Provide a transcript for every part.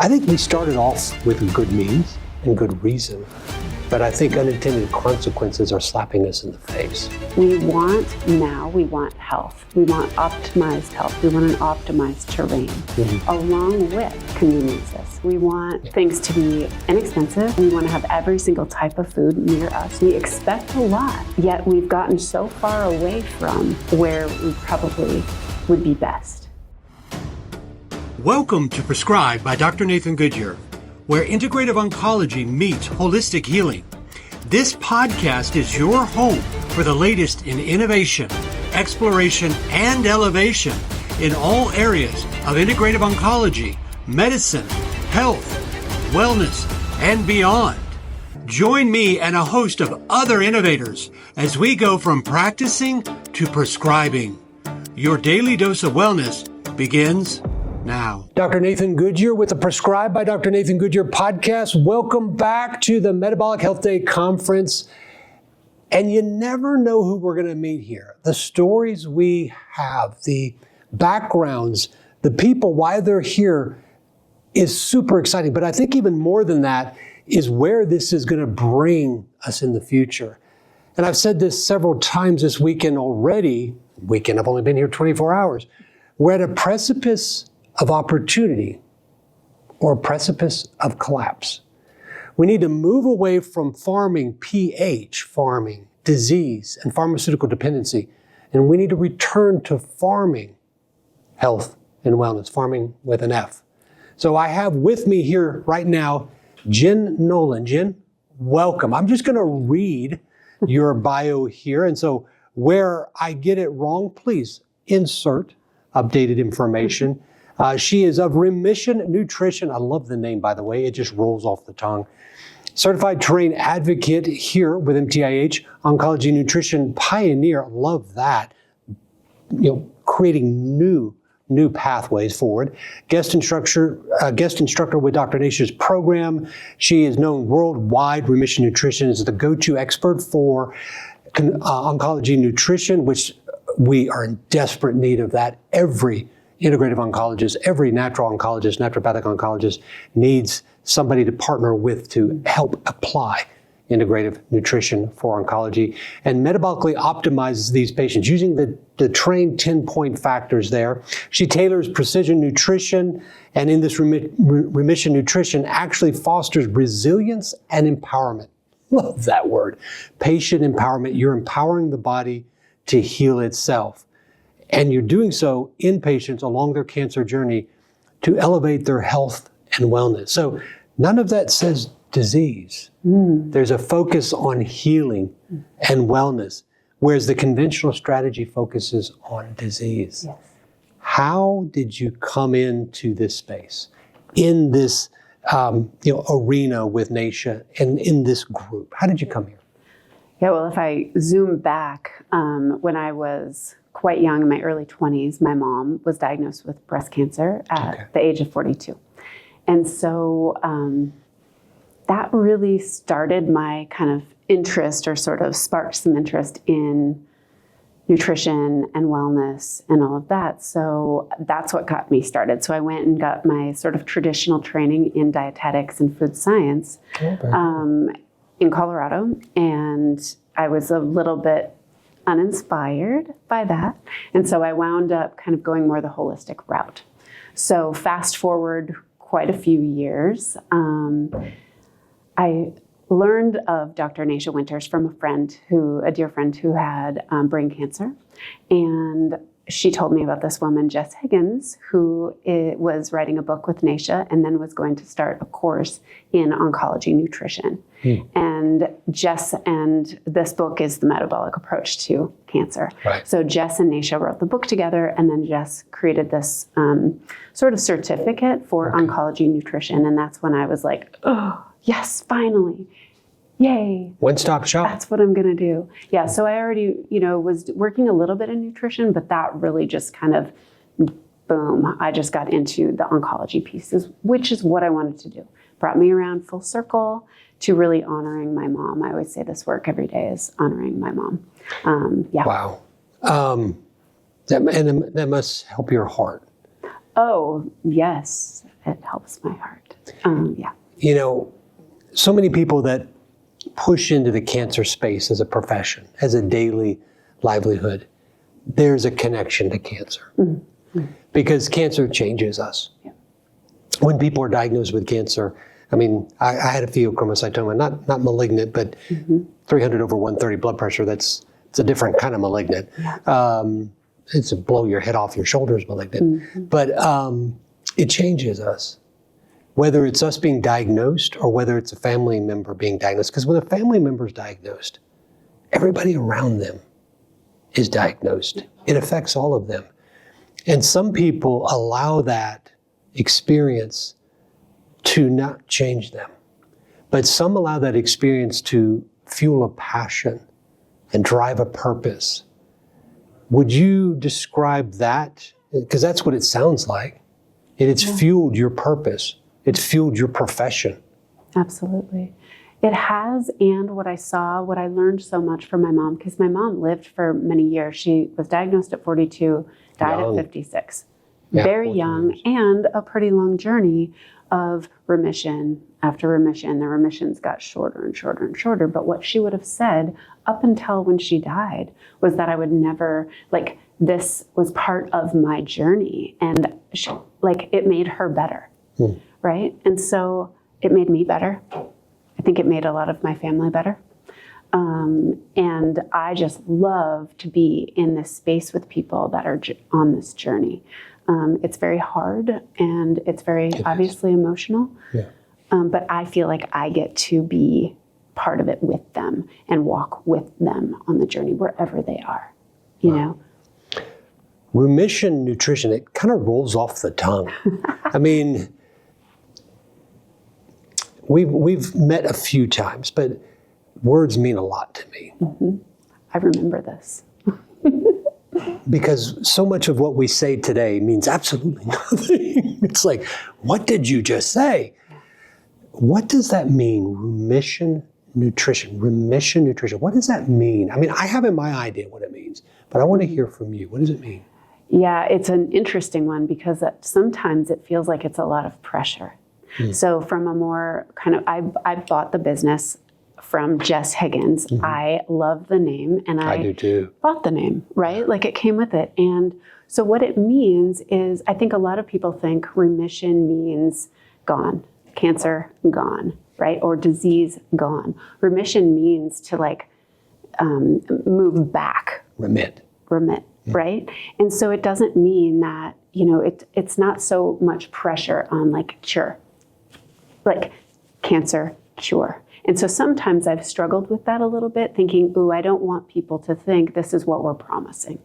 I think we started off with good means and good reason, but I think unintended consequences are slapping us in the face. We want health. We want optimized health. We want an optimized terrain, along with conveniences. We want things to be inexpensive. We want to have every single type of food near us. We expect a lot, yet we've gotten so far away from where we probably would be best. Welcome to Prescribed by Dr. Nathan Goodyear, where integrative oncology meets holistic healing. This podcast is your home for the latest in innovation, exploration, and elevation in all areas of integrative oncology, medicine, health, wellness, and beyond. Join me and a host of other innovators as we go from practicing to prescribing. Your daily dose of wellness begins now. Dr. Nathan Goodyear with the Prescribed by Dr. Nathan Goodyear podcast. Welcome back to the Metabolic Health Day Conference. And you never know who we're going to meet here. The stories we have, the backgrounds, the people, why they're here is super exciting. But I think even more than that is where this is going to bring us in the future. And I've said this several times this weekend already. I've only been here 24 hours. We're at a precipice of opportunity or a precipice of collapse. We need to move away from farming, farming, disease, and pharmaceutical dependency. And we need to return to farming health and wellness, farming with an F. So I have with me here right now, Jen Nolan. Jen, welcome. I'm just going to read your bio here. And so where I get it wrong, please insert updated information. She is of Remission Nutrition. I love the name, by the way. It just rolls off the tongue. Certified terrain advocate here with MTIH, oncology nutrition pioneer. Love that. Creating new pathways forward. Guest instructor with Dr. Nasha's program. She is known worldwide. Remission Nutrition is the go-to expert for oncology nutrition, which we are in desperate need of that. Every integrative oncologist, every natural oncologist, naturopathic oncologist needs somebody to partner with to help apply integrative nutrition for oncology and metabolically optimizes these patients using the trained 10-point factors there. She tailors precision nutrition, and in this remission nutrition actually fosters resilience and empowerment. Love that word. Patient empowerment. You're empowering the body to heal itself. And you're doing so in patients along their cancer journey to elevate their health and wellness. So none of that says disease. There's a focus on healing and wellness, whereas the conventional strategy focuses on disease. Yes. How did you come into this space, in this arena with Nasha and in this group? How did you come here? Yeah, well, if I zoom back, when I was quite young, in my early 20s, my mom was diagnosed with breast cancer at the age of 42. And so that really started my kind of interest, or sort of sparked some interest in nutrition and wellness and all of that. So that's what got me started. So I went and got my sort of traditional training in dietetics and food science in Colorado. And I was a little bit uninspired by that. And so I wound up kind of going more the holistic route. So fast forward quite a few years, I learned of Dr. Nasha Winters from a dear friend who had brain cancer. And she told me about this woman, Jess Higgins, who was writing a book with Nasha and then was going to start a course in oncology nutrition. And Jess, and this book is the Metabolic Approach to Cancer. Right. So Jess and Nasha wrote the book together, and then Jess created this sort of certificate for oncology nutrition. And that's when I was like, oh, yes, finally. Yay. One-stop shop. That's what I'm going to do. Yeah, so I already, was working a little bit in nutrition, but that really just kind of, boom, I just got into the oncology pieces, which is what I wanted to do. Brought me around full circle to really honoring my mom. I always say this work every day is honoring my mom. Wow. That must help your heart. Oh, yes, it helps my heart. Yeah. You know, so many people that push into the cancer space as a profession, as a daily livelihood, there's a connection to cancer. Because cancer changes us. Yeah. When people are diagnosed with cancer, I mean, I had a pheochromocytoma, not malignant, but 300 over 130 blood pressure. It's a different kind of malignant. It's a blow your head off your shoulders malignant. But it changes us, whether it's us being diagnosed or whether it's a family member being diagnosed. Because when a family member is diagnosed, everybody around them is diagnosed. It affects all of them. And some people allow that experience to not change them. But some allow that experience to fuel a passion and drive a purpose. Would you describe that? Because that's what it sounds like. It's fueled your purpose. It's fueled your profession. Absolutely. It has, and what I learned so much from my mom, because my mom lived for many years. She was diagnosed at 42, died at 56. Yeah, very young, years. And a pretty long journey of remission after remission. The remissions got shorter and shorter and shorter. But what she would have said up until when she died was that I would never, like, this was part of my journey. And she, like, it made her better, right? And so it made me better. I think it made a lot of my family better. And I just love to be in this space with people that are on this journey. It's very hard and it's very obviously emotional. Yeah. But I feel like I get to be part of it with them and walk with them on the journey wherever they are, you know? Remission nutrition, it kind of rolls off the tongue. I mean, we've met a few times, but words mean a lot to me. I remember this. Because so much of what we say today means absolutely nothing. It's like, what did you just say? What does that mean, remission nutrition? Remission nutrition, what does that mean? I mean, I have in my idea what it means, but I want to hear from you. What does it mean? Yeah, it's an interesting one because sometimes it feels like it's a lot of pressure. So from a more kind of, I've bought the business from Jess Higgins. I love the name and I do too. Bought the name, right? Like it came with it. And so what it means is, I think a lot of people think remission means gone, cancer gone, right? Or disease gone. Remission means to like move back. Remit. Right? And so it doesn't mean that, you know, it's not so much pressure on like cure, like cancer cure. And so sometimes I've struggled with that a little bit, thinking, ooh, I don't want people to think this is what we're promising.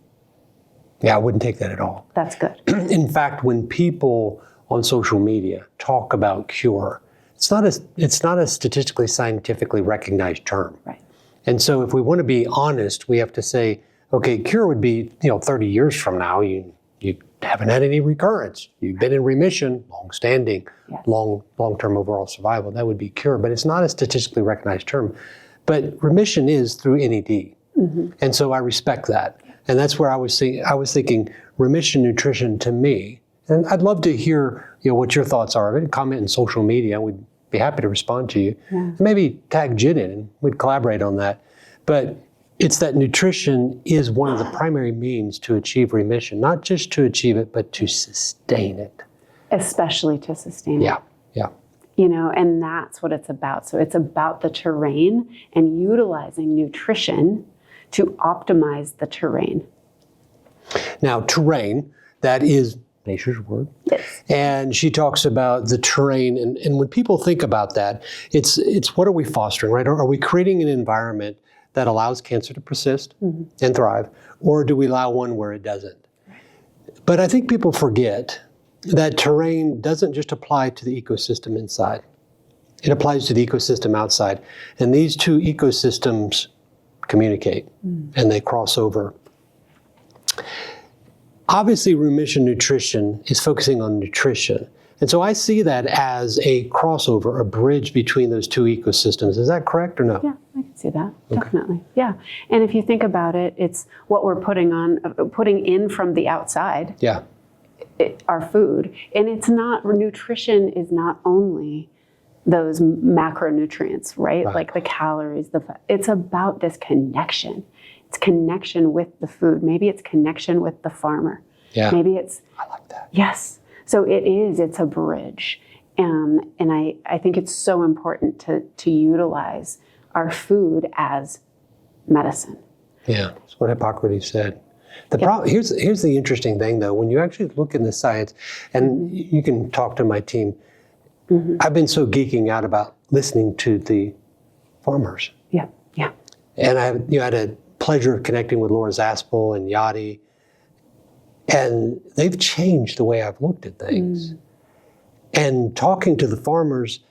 Yeah, I wouldn't take that at all. That's good. In fact, when people on social media talk about cure, it's not a statistically scientifically recognized term. Right. And so if we want to be honest, we have to say, okay, cure would be, 30 years from now, you haven't had any recurrence. You've been in remission, long-standing, long-term overall survival. That would be cure, but it's not a statistically recognized term. But remission is through NED. And so I respect that. And that's where I was thinking remission nutrition to me, and I'd love to hear what your thoughts are of it. Comment in social media. We'd be happy to respond to you. Maybe tag Jen in and we'd collaborate on that. But it's that nutrition is one of the primary means to achieve remission, not just to achieve it, but to sustain it. Especially to sustain it. Yeah. And that's what it's about. So it's about the terrain and utilizing nutrition to optimize the terrain. Now, terrain, that is nature's word. Yes. And she talks about the terrain. And when people think about that, it's what are we fostering, right? Are we creating an environment that allows cancer to persist and thrive, or do we allow one where it doesn't? But I think people forget that terrain doesn't just apply to the ecosystem inside. It applies to the ecosystem outside. And these two ecosystems communicate and they cross over. Obviously, remission nutrition is focusing on nutrition. And so I see that as a crossover, a bridge between those two ecosystems. Is that correct or no? Yeah, I can see that. Definitely. Yeah. And if you think about it, it's what we're putting in from the outside. Yeah. our food. And it's not, nutrition is not only those macronutrients, right? Like the calories, it's about this connection. It's connection with the food. Maybe it's connection with the farmer. Yeah. Maybe it's, I like that. yes. So it's a bridge. And I think it's so important to utilize our food as medicine. Yeah, that's what Hippocrates said. The problem here's the interesting thing, though. When you actually look in the science, and you can talk to my team, I've been so geeking out about listening to the farmers. Yeah, yeah. And I had a pleasure of connecting with Laura Zaspel and Yadi, and they've changed the way I've looked at things. And talking to the farmers,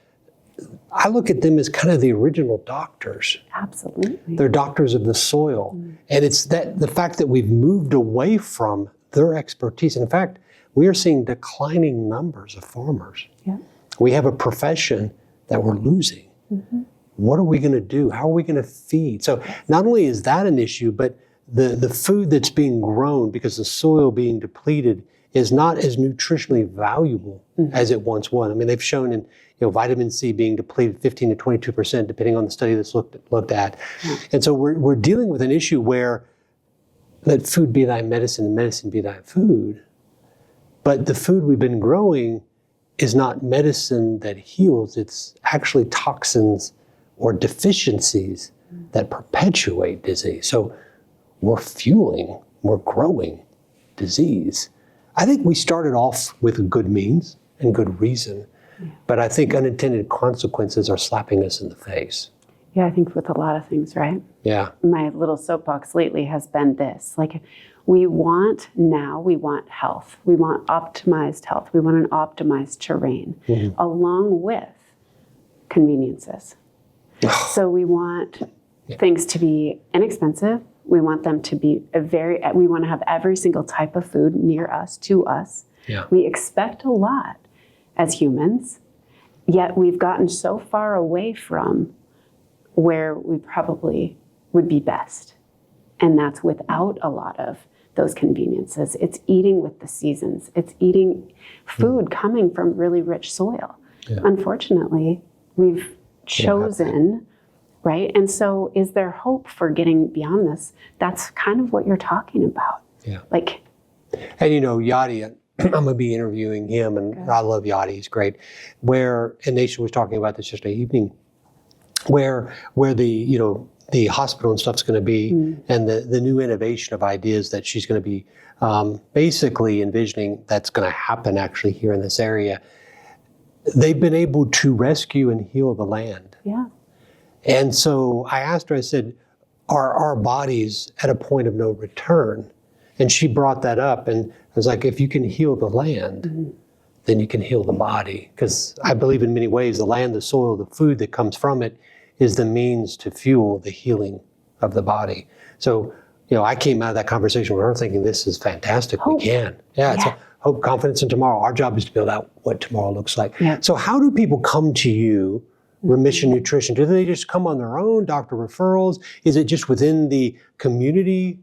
I look at them as kind of the original doctors. Absolutely. They're doctors of the soil. And it's the fact that we've moved away from their expertise. In fact, we are seeing declining numbers of farmers. Yeah. We have a profession that we're losing. What are we going to do? How are we going to feed? So not only is that an issue, but the food that's being grown because the soil being depleted is not as nutritionally valuable as it once was. I mean, they've shown in vitamin C being depleted 15 to 22%, depending on the study that's looked at. And so we're dealing with an issue where let food be thy medicine and medicine be thy food. But the food we've been growing is not medicine that heals. It's actually toxins or deficiencies that perpetuate disease. So we're growing disease. I think we started off with good means and good reason, but I think unintended consequences are slapping us in the face. Yeah, I think with a lot of things, right? Yeah. My little soapbox lately has been this, like we want health. We want optimized health. We want an optimized terrain along with conveniences. So we want things to be inexpensive. We want them to be we want to have every single type of food near us, to us. Yeah. We expect a lot as humans, yet we've gotten so far away from where we probably would be best. And that's without a lot of those conveniences. It's eating with the seasons. It's eating food coming from really rich soil. Yeah. Unfortunately, we've chosen, right? And so is there hope for getting beyond this? That's kind of what you're talking about. Yeah. Like, and Yadi, I'm going to be interviewing him, and I love Yadi, he's great. And Nation was talking about this yesterday evening, where the hospital and stuff's going to be, and the new innovation of ideas that she's going to be basically envisioning that's going to happen actually here in this area. They've been able to rescue and heal the land. yeah. And so I asked her, I said, are our bodies at a point of no return? And she brought that up, and I was like, if you can heal the land, then you can heal the body. Because I believe in many ways, the land, the soil, the food that comes from it is the means to fuel the healing of the body. So, I came out of that conversation with her thinking, this is fantastic, Hope. we can. Yeah, it's a hope, confidence in tomorrow. Our job is to build out what tomorrow looks like. Yeah. So how do people come to you, Remission Nutrition? Do they just come on their own, doctor referrals? Is it just within the community?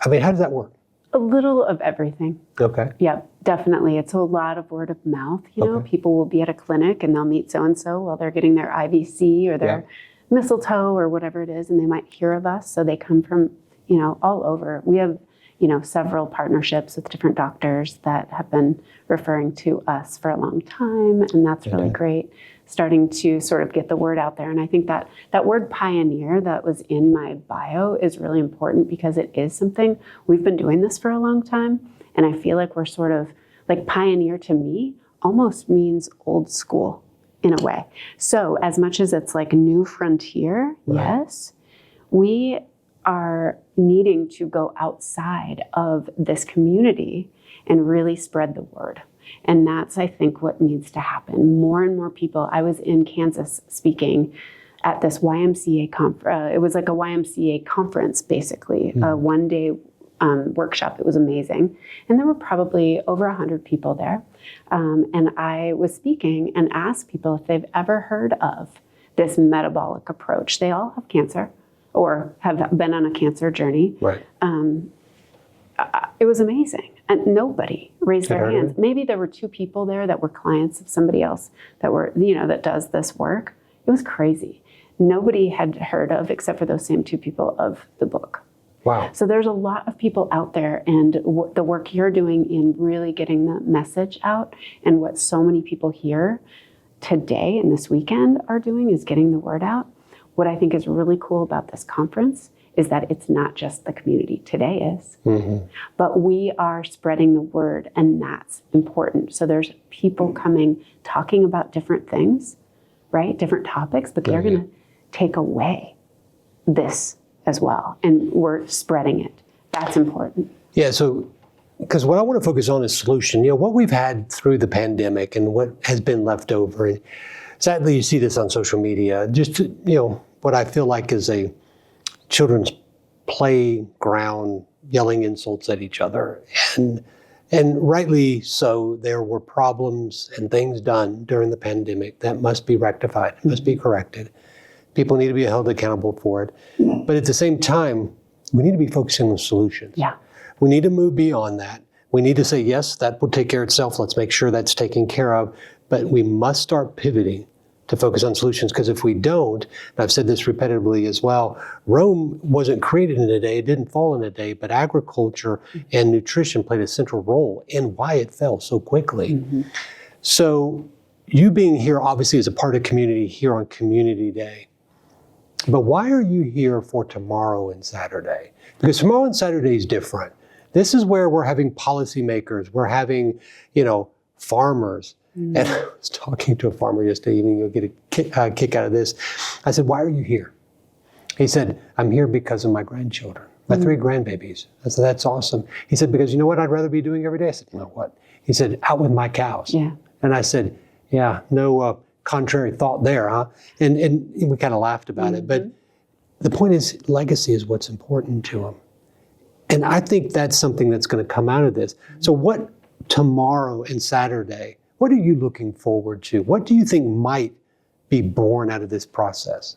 I mean, how does that work? A little of everything. Okay. Yeah, definitely. It's a lot of word of mouth. People will be at a clinic and they'll meet so-and-so while they're getting their IVC or their mistletoe or whatever it is, and they might hear of us. So they come from, all over. We have, several partnerships with different doctors that have been referring to us for a long time, and that's really great. Starting to sort of get the word out there. And I think that word pioneer that was in my bio is really important because it is something, we've been doing this for a long time. And I feel like we're sort of, like pioneer to me almost means old school in a way. So as much as it's like new frontier, yes, we are needing to go outside of this community and really spread the word. And that's, I think, what needs to happen. More and more people. I was in Kansas speaking at this YMCA conference. It was like a YMCA conference, basically, a one-day workshop. It was amazing. And there were probably over 100 people there. And I was speaking and asked people if they've ever heard of this metabolic approach. They all have cancer or have been on a cancer journey. Right. It was amazing. And nobody raised their hands. Maybe there were 2 people there that were clients of somebody else that were, that does this work. It was crazy. Nobody had heard of, except for those same 2 people, of the book. Wow. So there's a lot of people out there, and the work you're doing in really getting the message out, and what so many people here today and this weekend are doing is getting the word out. What I think is really cool about this conference is that it's not just the community. Today is. But we are spreading the word, and that's important. So there's people coming, talking about different things, right? Different topics, but they're going to take away this as well. And we're spreading it. That's important. Yeah, so, because what I want to focus on is solution. What we've had through the pandemic and what has been left over. And sadly, you see this on social media. Just, what I feel like is a children's playground, yelling insults at each other. And rightly so, there were problems and things done during the pandemic that must be rectified, must be corrected. People need to be held accountable for it. But at the same time, we need to be focusing on solutions. Yeah. We need to move beyond that. We need to say, yes, that will take care of itself. Let's make sure that's taken care of. But we must start pivoting to focus on solutions, because if we don't, and I've said this repetitively as well, Rome wasn't created in a day, it didn't fall in a day, but agriculture and nutrition played a central role in why it fell so quickly. So you being here obviously is a part of community here on Community Day. But why are you here for tomorrow and Saturday? Because tomorrow and Saturday is different. This is where we're having policymakers, we're having, farmers. And I was talking to a farmer yesterday evening, you'll get a kick out of this. I said, why are you here? He said, I'm here because of my grandchildren, my 3 grandbabies. I said, that's awesome. He said, because you know what I'd rather be doing every day? I said, you know what? He said, out with my cows. Yeah. And I said, yeah, no contrary thought there, huh? And we kind of laughed about it. But the point is, legacy is what's important to him. And I think that's something that's going to come out of this. So what tomorrow and Saturday, what are you looking forward to? What do you think might be born out of this process?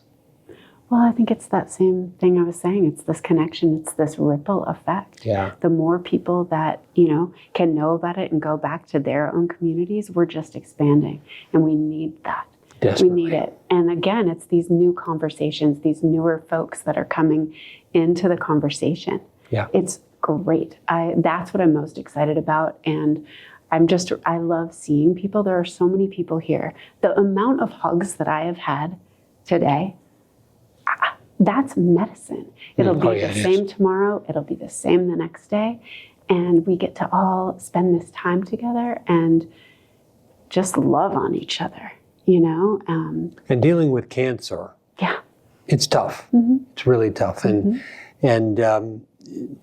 Well, I think it's that same thing I was saying. It's this connection. It's this ripple effect. Yeah. The more people that, can know about it and go back to their own communities, we're just expanding. And we need that. Desperately. We need it. And again, it's these new conversations, these newer folks that are coming into the conversation. Yeah. It's great. That's what I'm most excited about. And I love seeing people. There are so many people here. The amount of hugs that I have had today, that's medicine. It'll be the same tomorrow. It'll be the same the next day. And we get to all spend this time together and just love on each other, And dealing with cancer, it's tough. It's really tough. And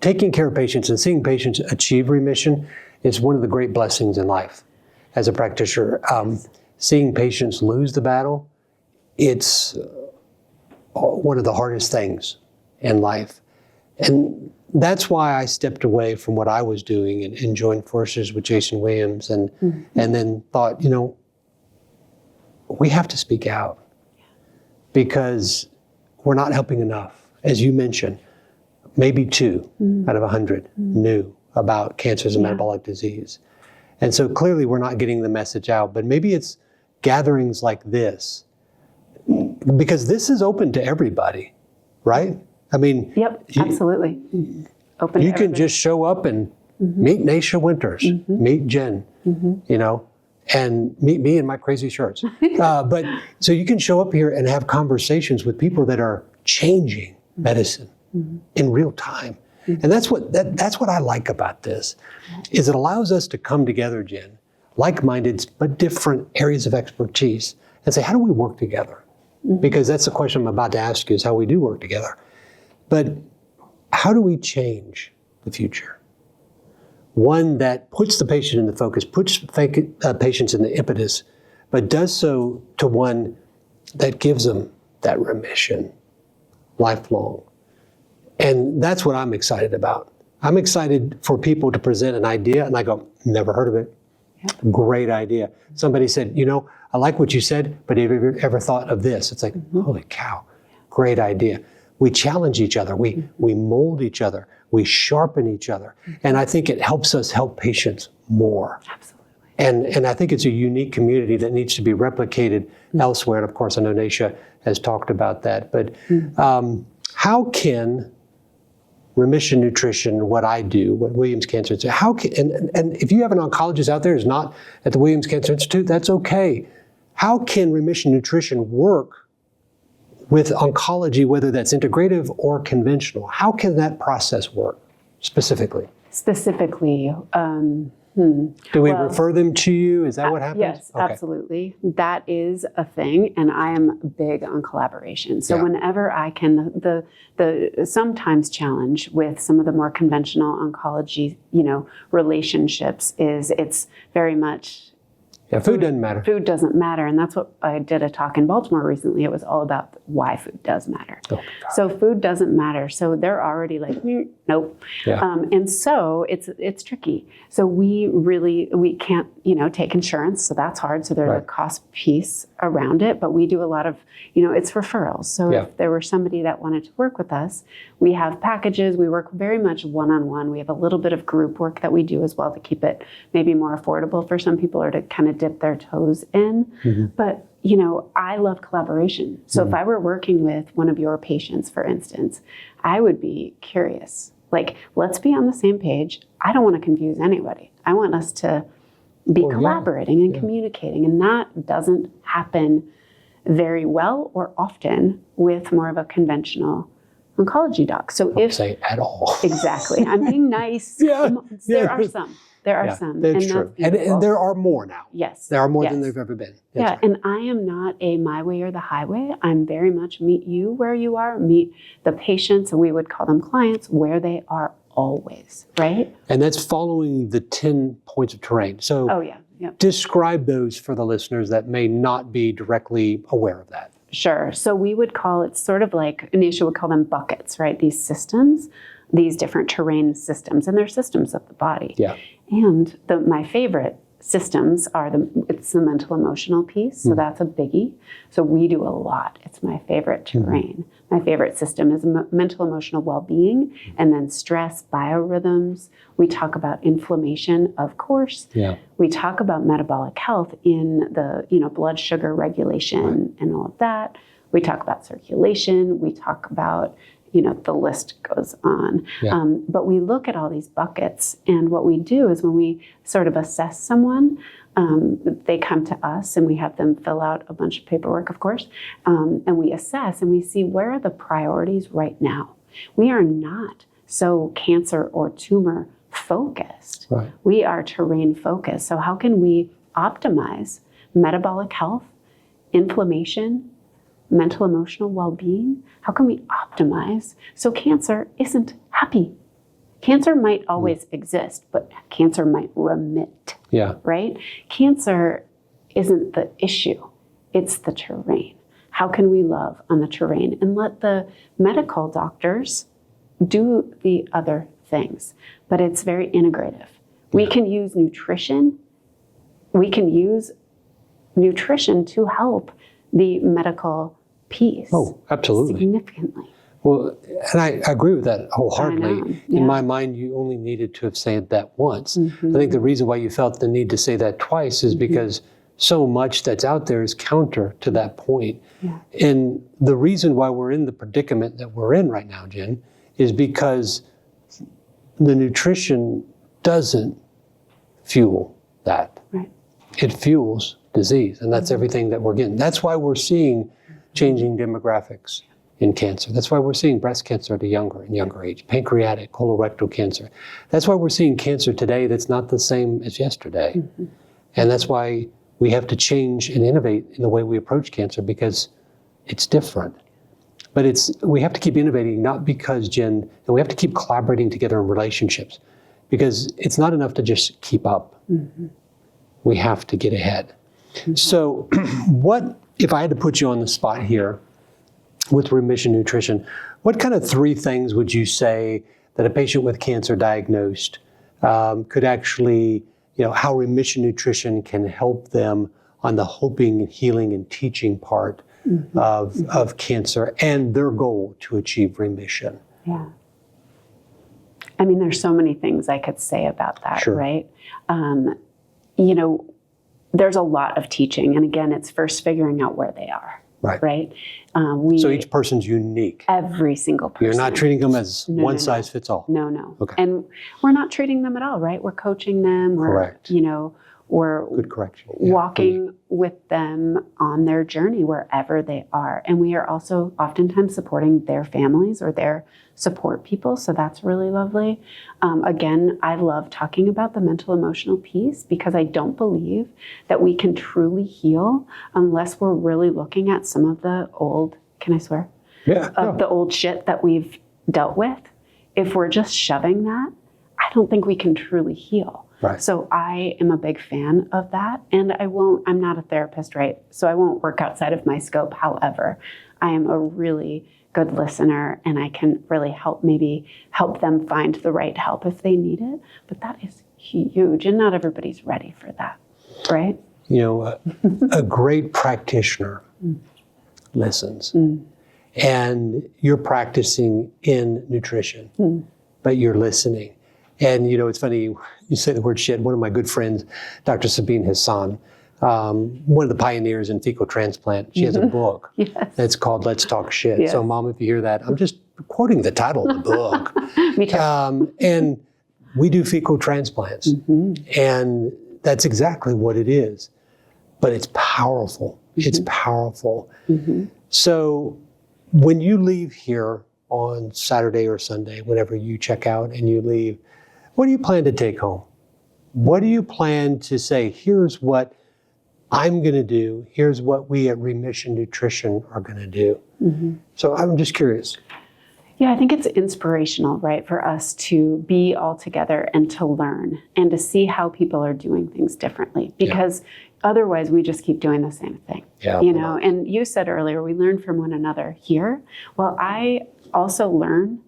taking care of patients and seeing patients achieve remission is one of the great blessings in life. As a practitioner, seeing patients lose the battle, it's one of the hardest things in life. And that's why I stepped away from what I was doing and joined forces with Jason Williams and then thought, we have to speak out because we're not helping enough. As you mentioned, maybe 2 out of 100 knew about cancers and metabolic disease. And so clearly we're not getting the message out, but maybe it's gatherings like this, because this is open to everybody, right? I mean, absolutely. Open. You can just show up and meet Naisha Winters, meet Jen, and meet me in my crazy shirts. But so you can show up here and have conversations with people that are changing medicine in real time. And that's what I like about this, is it allows us to come together, Jen, like-minded, but different areas of expertise, and say, how do we work together? Because that's the question I'm about to ask you, is how we do work together. But how do we change the future? One that puts the patient in the focus, puts patients in the impetus, but does so to one that gives them that remission lifelong. And that's what I'm excited about. I'm excited for people to present an idea, and I go, never heard of it. Great idea. Somebody said, I like what you said, but have you ever thought of this? It's like, holy cow, great idea. we challenge each other, we mold each other, we sharpen each other. And I think it helps us help patients more. Absolutely. And I think it's a unique community that needs to be replicated elsewhere. And of course, I know Naisha has talked about that. But how can Remission Nutrition, what I do, what Williams Cancer Institute, how can, and if you have an oncologist out there who's not at the Williams Cancer Institute, that's okay. How can Remission Nutrition work with oncology, whether that's integrative or conventional? How can that process work specifically? Specifically, Do we refer them to you? Is that what happens? Yes, Okay. absolutely. That is a thing, and I am big on collaboration. So Yeah. whenever I can, the sometimes challenge with some of the more conventional oncology, relationships is it's very much Yeah, food doesn't matter. food doesn't matter, and that's what I did a talk in Baltimore recently. It was all about why food does matter. Oh my God. So food doesn't matter. So they're already like, nope. Yeah. And so it's tricky. So we can't take insurance. So that's hard. So there's a Right. cost piece around it. But we do a lot of it's referrals. So Yeah. if there were somebody that wanted to work with us, we have packages. We work very much one-on-one. We have a little bit of group work that we do as well to keep it maybe more affordable for some people or to kind of dip their toes in. But I love collaboration. So if I were working with one of your patients, for instance, I would be curious. Like, let's be on the same page. I don't want to confuse anybody. I want us to be collaborating and communicating. And that doesn't happen very well or often with more of a conventional oncology doc. So Don't say at all. Exactly. I'm being nice. Yeah. There are some. There are some. That's and true. That's And there are more now. Yes. There are more Yes. than there've ever been. That's Yeah, right. and I am not a my way or the highway. I'm very much meet you where you are, meet the patients, and we would call them clients, where they are always, right? And that's following the 10 points of terrain. So Oh, yeah. Yep. describe those for the listeners that may not be directly aware of that. Sure. So we would call it sort of like, Anisha would call them buckets, right? These systems, these different terrain systems, and they're systems of the body. Yeah. And my favorite systems are it's the mental emotional piece. So that's a biggie. So we do a lot. It's my favorite terrain. My favorite system is mental emotional well-being, and then stress, biorhythms. We talk about inflammation, of course. Yeah. We talk about metabolic health in the blood sugar regulation and all of that. We talk about circulation. We talk about the list goes on. Yeah. But we look at all these buckets, and what we do is when we sort of assess someone, they come to us and we have them fill out a bunch of paperwork, of course, and we assess and we see where are the priorities right now. We are not so cancer or tumor focused. Right. We are terrain focused. So how can we optimize metabolic health, inflammation, mental emotional well-being? How can we optimize so cancer isn't happy? Cancer might always exist, but cancer might remit, Yeah. right? Cancer isn't the issue, it's the terrain. How can we love on the terrain and let the medical doctors do the other things? But it's very integrative. We can use nutrition. We can use nutrition to help the medical piece. Oh, absolutely. Significantly. Well, and I agree with that wholeheartedly. I know, yeah. In my mind, you only needed to have said that once. Mm-hmm. I think the reason why you felt the need to say that twice is because so much that's out there is counter to that point. Yeah. And the reason why we're in the predicament that we're in right now, Jen, is because the nutrition doesn't fuel that. Right. It fuels disease, and that's everything that we're getting. That's why we're seeing changing demographics in cancer. That's why we're seeing breast cancer at a younger and younger age, pancreatic, colorectal cancer. That's why we're seeing cancer today that's not the same as yesterday. Mm-hmm. And that's why we have to change and innovate in the way we approach cancer, because it's different. But we have to keep innovating, not because, Jen, and we have to keep collaborating together in relationships, because it's not enough to just keep up. Mm-hmm. We have to get ahead. Mm-hmm. So what, if I had to put you on the spot here with Remission Nutrition, what kind of 3 things would you say that a patient with cancer diagnosed could actually, how Remission Nutrition can help them on the hoping, healing, and teaching part of cancer and their goal to achieve remission. Yeah. I mean, there's so many things I could say about that, Sure. right? You know, there's a lot of teaching. And again, it's first figuring out where they are, right? So each person's unique. Every single person. You're not treating them as one no. size fits all. No. Okay. And we're not treating them at all, right? We're coaching them. Correct. You know, we're Good correction. Yeah. walking with them on their journey wherever they are. And we are also oftentimes supporting their families or their support people. So that's really lovely. Again, I love talking about the mental emotional piece because I don't believe that we can truly heal unless we're really looking at some of the old, can I swear? Yeah. The old shit that we've dealt with. If we're just shoving that, I don't think we can truly heal. Right. So I am a big fan of that. And I'm not a therapist, right? So I won't work outside of my scope. However, I am a really good listener and I can really help them find the right help if they need it. But that is huge. And not everybody's ready for that, right? You know, a great practitioner listens. And you're practicing in nutrition, but you're listening. And, you know, it's funny, you say the word shit. One of my good friends, Dr. Sabine Hassan, one of the pioneers in fecal transplant, she has a book that's called Let's Talk Shit. Yes. So, Mom, if you hear that, I'm just quoting the title of the book. Me too. And we do fecal transplants. And that's exactly what it is. But it's powerful. It's powerful. So when you leave here on Saturday or Sunday, whenever you check out and you leave, what do you plan to take home? What do you plan to say, here's what I'm going to do, here's what we at Remission Nutrition are going to do? So I'm just curious. Yeah, I think it's inspirational, right, for us to be all together and to learn and to see how people are doing things differently because otherwise we just keep doing the same thing, you know? And you said earlier, we learn from one another here. Well, I also learn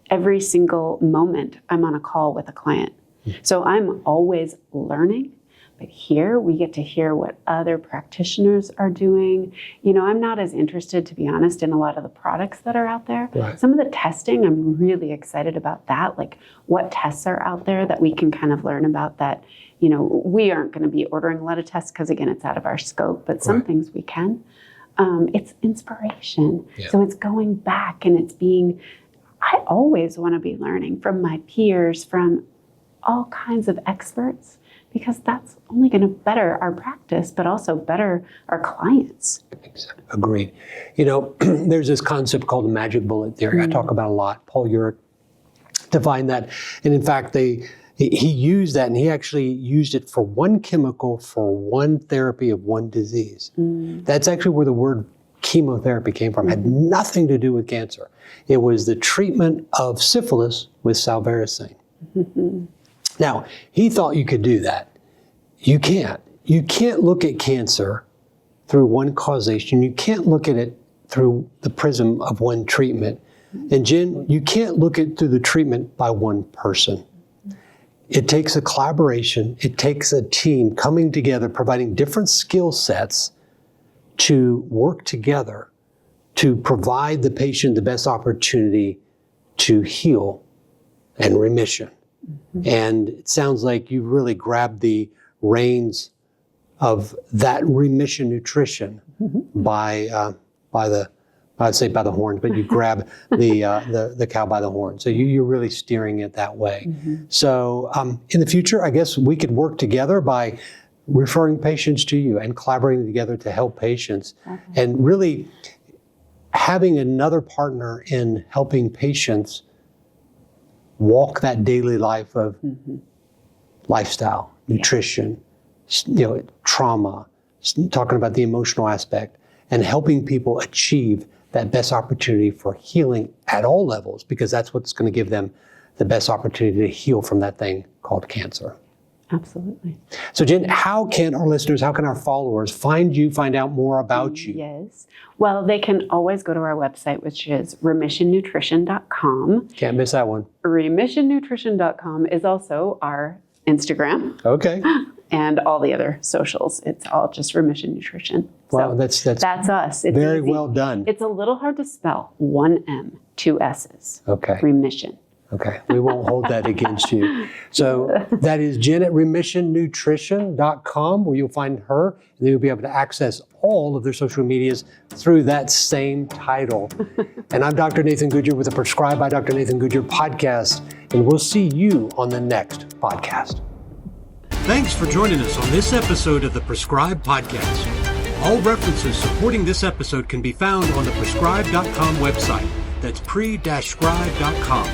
every single moment I'm on a call with a client. So I'm always learning. But here we get to hear what other practitioners are doing. You know, I'm not as interested, to be honest, in a lot of the products that are out there. Right. Some of the testing, I'm really excited about that. Like what tests are out there that we can kind of learn about that, you know, we aren't going to be ordering a lot of tests because again, it's out of our scope, but some things we can. It's inspiration. So it's going back and it's being, I always want to be learning from my peers, from all kinds of experts, because that's only going to better our practice, but also better our clients. Agreed. You know, there's this concept called the magic bullet theory. I talk about a lot. Paul Urick defined that. And in fact, he used that, and he actually used it for one chemical for one therapy of one disease. That's actually where the word chemotherapy came from. It had nothing to do with cancer. It was the treatment of syphilis with salvaricin. Now, he thought you could do that. You can't. You can't look at cancer through one causation. You can't look at it through the prism of one treatment. And Jen, you can't look at it through the treatment by one person. It takes a collaboration. It takes a team coming together, providing different skill sets to work together to provide the patient the best opportunity to heal and remission. And it sounds like you really grabbed the reins of that Remission Nutrition by the horns, but you grab the cow by the horn. So you're really steering it that way. So in the future, I guess we could work together by referring patients to you and collaborating together to help patients and really having another partner in helping patients walk that daily life of lifestyle, nutrition, you know, trauma, talking about the emotional aspect, and helping people achieve that best opportunity for healing at all levels, because that's what's going to give them the best opportunity to heal from that thing called cancer. Absolutely. So Jen, how can our listeners, how can our followers find you, find out more about you? Yes. Well, they can always go to our website, which is remissionnutrition.com. Can't miss that one. Remissionnutrition.com is also our Instagram. Okay. and all the other socials. It's all just Remission Nutrition. Wow, So that's us. It's very easy. well done. It's a little hard to spell. 1 M, 2 S's. Okay. Remission. Okay, we won't hold that against you. So that is Jen at remissionnutrition.com, where you'll find her, and then you'll be able to access all of their social medias through that same title. And I'm Dr. Nathan Goodyear with the Prescribed by Dr. Nathan Goodyear podcast, and we'll see you on the next podcast. Thanks for joining us on this episode of the Prescribed Podcast. All references supporting this episode can be found on the prescribed.com website. That's pre-scribe.com.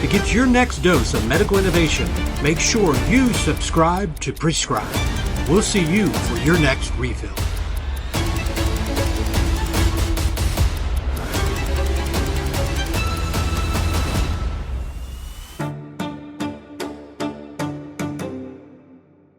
To get your next dose of medical innovation, make sure you subscribe to Prescribe. We'll see you for your next refill.